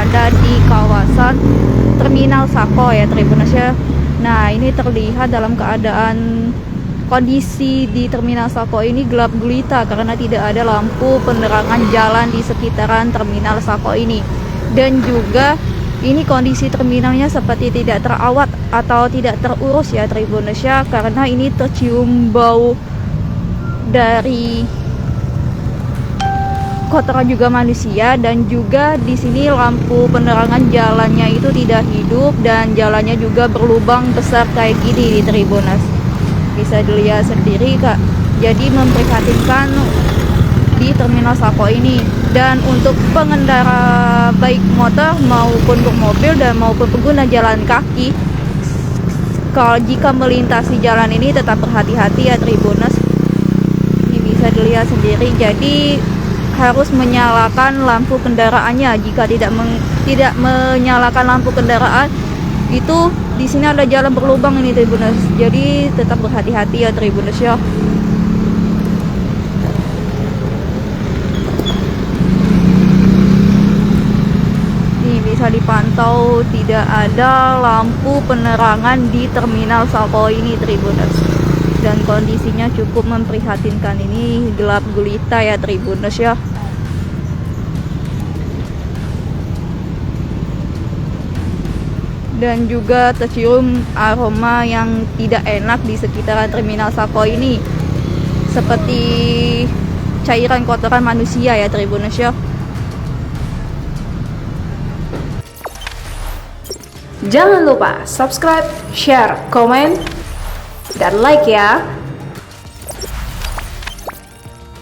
berada di kawasan Terminal Sako ya Tribuners ya. Nah, ini terlihat dalam keadaan kondisi di Terminal Sako ini gelap gulita karena tidak ada lampu penerangan jalan di sekitaran Terminal Sako ini. Dan juga ini kondisi terminalnya seperti tidak terawat atau tidak terurus ya Tribuners ya, karena ini tercium bau dari kotoran juga manusia, dan juga di sini lampu penerangan jalannya itu tidak hidup dan jalannya juga berlubang besar kayak gini di Tribuners. Bisa dilihat sendiri Kak. Jadi memprihatinkan di Terminal Sako ini. Dan untuk pengendara baik motor maupun mobil dan maupun pengguna jalan kaki, kalau jika melintasi jalan ini tetap berhati-hati ya Tribuners. Ini bisa dilihat sendiri. Jadi harus menyalakan lampu kendaraannya. Jika tidak menyalakan lampu kendaraan, itu di sini ada jalan berlubang ini Tribuners. Jadi tetap berhati-hati ya Tribuners ya. Ini bisa dipantau tidak ada lampu penerangan di Terminal Sako ini Tribuners. Dan kondisinya cukup memprihatinkan, ini gelap gulita ya Tribuners ya. Dan juga tercium aroma yang tidak enak di sekitaran Terminal Sako ini, seperti cairan kotoran manusia ya Tribuners ya. Jangan lupa subscribe, share, komen, dan like ya.